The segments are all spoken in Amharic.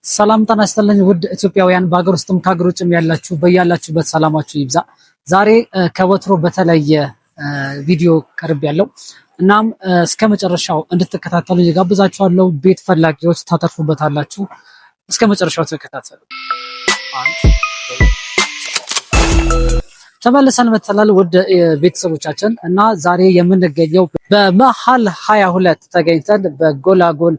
ሰላም ጤና ይስጥልኝ ውድ ኢትዮጵያውያን በአገር ውስጥም ከአገር ውጭም ያላችሁ በያላችሁበት ሰላማችሁ ይብዛ። ዛሬ ከወትሮ በተለየ ቪዲዮ ቀርብ ያለው እናም እስከ መጨረሻው እንድትከታተሉ ይጋብዛችኋለሁ። ቤት ፈላጊዎች ታተርፉበታላችሁ። እስከ መጨረሻው ተከታተሉ። ተመልሰን መተላል ውድ ቤተሰቦቻችን እና ዛሬ የምንገኘው በመሃል 22 ተገኝተን በጎላጎል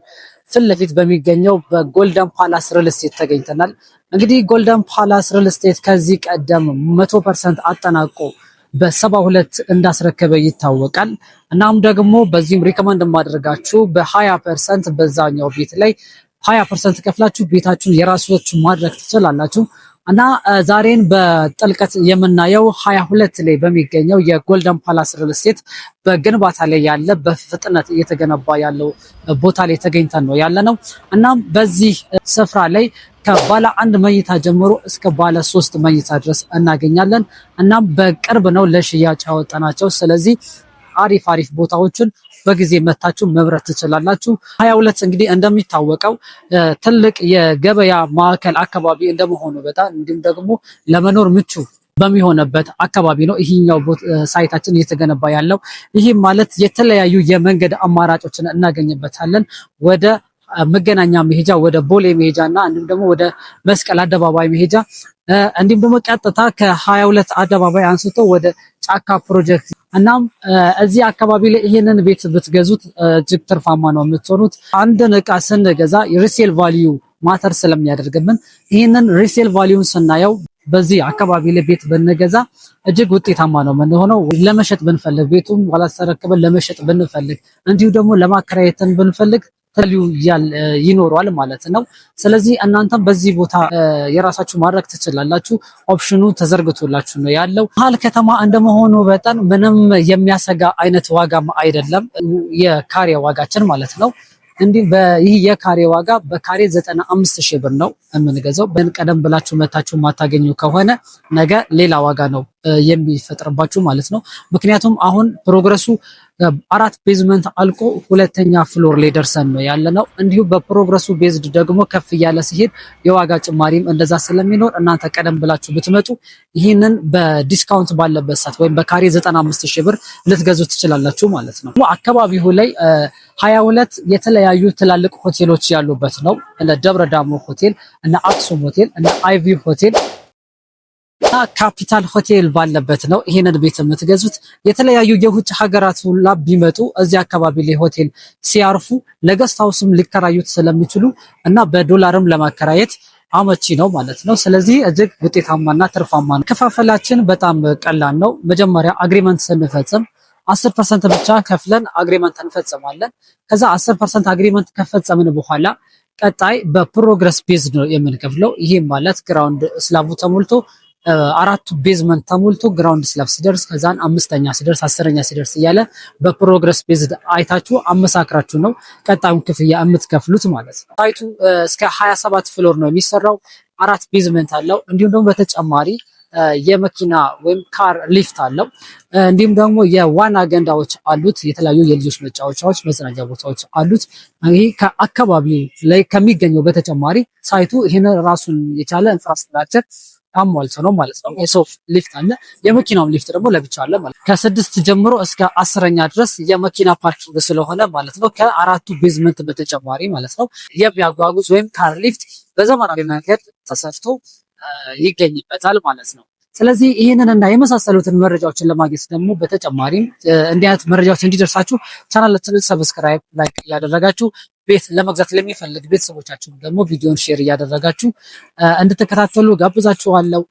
ፊት ለፊት በሚገኘው በጎልደን ፓላስ ሪል ስቴት ተገኝተናል። እንግዲህ ጎልደን ፓላስ ሪል ስቴት ከዚህ ቀደም 100% አጠናቆ በ72 እንዳስረከበ ይታወቃል። እናም ደግሞ በዚህም ሪከመንድ ማድረጋችሁ በ20% በዛኛው ቤት ላይ 20% ከፍላችሁ ቤታችሁን የራሳችሁ ማድረግ ትችላላችሁ። እና ዛሬን በጥልቀት የምናየው 22 ላይ በሚገኘው የጎልደን ፓላስ ሪል ስቴት በግንባታ ላይ ያለ በፍጥነት እየተገነባ ያለው ቦታ ላይ ተገኝተን ነው ያለነው። እናም በዚህ ስፍራ ላይ ከባለ 1 መኝታ ጀምሮ እስከ ባለ 3 መኝታ ድረስ እናገኛለን። እናም በቅርብ ነው ለሽያጭ ያወጣናቸው። ስለዚህ አሪፍ ቦታዎችን በጊዜ መታችሁ መብረት ትችላላችሁ። 22 እንግዲህ እንደሚታወቀው ትልቅ የገበያ ማዕከል አካባቢ እንደመሆኑ በጣም እንዲሁም ደግሞ ለመኖር ምቹ በሚሆንበት አካባቢ ነው ይሄኛው ሳይታችን እየተገነባ ያለው። ይህም ማለት የተለያዩ የመንገድ አማራጮችን እናገኝበታለን። ወደ መገናኛ መሄጃ፣ ወደ ቦሌ መሄጃ እና እንዲሁም ደግሞ ወደ መስቀል አደባባይ መሄጃ እንዲሁም ደግሞ ቀጥታ ከ22 አደባባይ አንስቶ ወደ ጫካ ፕሮጀክት እናም እዚህ አካባቢ ላይ ይሄንን ቤት ብትገዙት እጅግ ትርፋማ ነው የምትሆኑት። አንድን እቃ ስንገዛ ሪሴል ቫልዩ ማተር ስለሚያደርግብን ይሄንን ሪሴል ቫልዩን ስናየው በዚህ አካባቢ ላይ ቤት ብንገዛ እጅግ ውጤታማ ነው የምንሆነው። ለመሸጥ ብንፈልግ ቤቱን ዋላስተረከበን ለመሸጥ ብንፈልግ እንዲሁ ደግሞ ለማከራየትን ብንፈልግ ተልዩ ይኖረዋል ማለት ነው። ስለዚህ እናንተም በዚህ ቦታ የራሳችሁ ማድረግ ትችላላችሁ። ኦፕሽኑ ተዘርግቶላችሁ ነው ያለው። መሀል ከተማ እንደመሆኑ በጣም ምንም የሚያሰጋ አይነት ዋጋም አይደለም የካሬ ዋጋችን ማለት ነው። እንዲህ ይህ የካሬ ዋጋ በካሬ 95,000 ብር ነው የምንገዛው። ቀደም ብላችሁ መታችሁ ማታገኙ ከሆነ ነገ ሌላ ዋጋ ነው የሚፈጥርባችሁ ማለት ነው። ምክንያቱም አሁን ፕሮግረሱ 4 ቤዝመንት አልቆ 2ኛ ፍሎር ላይ ደርሰን ነው ያለነው። እንዲሁ በፕሮግረሱ ቤዝድ ደግሞ ከፍ እያለ ሲሄድ የዋጋ ጭማሪም እንደዛ ስለሚኖር እናንተ ቀደም ብላችሁ ብትመጡ ይህንን በዲስካውንት ባለበት ሰዓት ወይም በካሬ 95,000 ብር ልትገዙ ትችላላችሁ ማለት ነው። አካባቢው ላይ 22 የተለያዩ ትላልቅ ሆቴሎች ያሉበት ነው። እነ ደብረ ዳሞ ሆቴል፣ እነ አክሱም ሆቴል፣ እነ አይቪ ሆቴል እና ካፒታል ሆቴል ባለበት ነው ይሄንን ቤት የምትገዙት። የተለያዩ የውጭ ሀገራት ሁላ ቢመጡ እዚህ አካባቢ ላይ ሆቴል ሲያርፉ ለገስት ሃውስም ሊከራዩት ስለሚችሉ እና በዶላርም ለማከራየት አመቺ ነው ማለት ነው። ስለዚህ እጅግ ውጤታማና ትርፋማ ነው። ከፋፈላችን በጣም ቀላል ነው። መጀመሪያ አግሪመንት ስንፈጽም 10% ብቻ ከፍለን አግሪመንት እንፈጽማለን። ከዛ 10% አግሪመንት ከፈጸምን በኋላ ቀጣይ በፕሮግረስ ቤዝ ነው የምንከፍለው። ይሄ ማለት ግራውንድ ስላቡ ተሞልቶ 4ቱ ቤዝመንት ተሞልቶ ግራውንድ ስላብ ሲደርስ ከዛን 5ኛ ሲደርስ 10ኛ ሲደርስ እያለ በፕሮግረስ ቤዝድ አይታችሁ አመሳክራችሁ ነው ቀጣዩን ክፍያ የምትከፍሉት ማለት ነው። ሳይቱ እስከ 27 ፍሎር ነው የሚሰራው። 4 ቤዝመንት አለው። እንዲሁም ደግሞ በተጨማሪ የመኪና ወይም ካር ሊፍት አለው። እንዲሁም ደግሞ የዋና ገንዳዎች አሉት። የተለያዩ የልጆች መጫወቻዎች፣ መዝናኛ ቦታዎች አሉት። ይሄ ከአካባቢው ላይ ከሚገኘው በተጨማሪ ሳይቱ ይሄን ራሱን የቻለ ኢንፍራስትራክቸር አሟልቶ ነው ማለት ነው። የሰው ሊፍት አለ፣ የመኪናውም ሊፍት ደግሞ ለብቻ አለ ማለት ነው። ከ6 ጀምሮ እስከ 10ኛ ድረስ የመኪና ፓርኪንግ ስለሆነ ማለት ነው። ከ4ቱ ቤዝመንት በተጨማሪ ማለት ነው የሚያጓጉዝ ወይም ካር ሊፍት በዘመናዊ መንገድ ተሰርቶ ይገኝበታል ማለት ነው። ስለዚህ ይህንን እና የመሳሰሉትን መረጃዎችን ለማግኘት ደግሞ በተጨማሪም እንዲህ አይነት መረጃዎች እንዲደርሳችሁ ቻናላችንን ሰብስክራይብ፣ ላይክ እያደረጋችሁ ቤት ለመግዛት ለሚፈልግ ቤተሰቦቻችሁ ደግሞ ቪዲዮን ሼር እያደረጋችሁ እንድትከታተሉ ጋብዛችኋለሁ።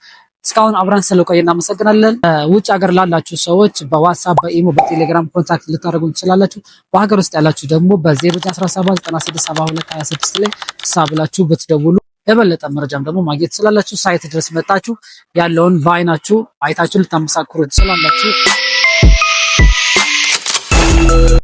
እስካሁን አብራን ስለቆየ እናመሰግናለን። ውጭ ሀገር ላላችሁ ሰዎች በዋትስአፕ፣ በኢሞ፣ በቴሌግራም ኮንታክት ልታደርጉ ትችላላችሁ። በሀገር ውስጥ ያላችሁ ደግሞ በ0917 967226 ላይ ተሳብላችሁ ብትደውሉ የበለጠ መረጃም ደግሞ ማግኘት ትችላላችሁ። ሳይት ድረስ መጣችሁ ያለውን በአይናችሁ አይታችሁ ልታመሳክሩ ትችላላችሁ።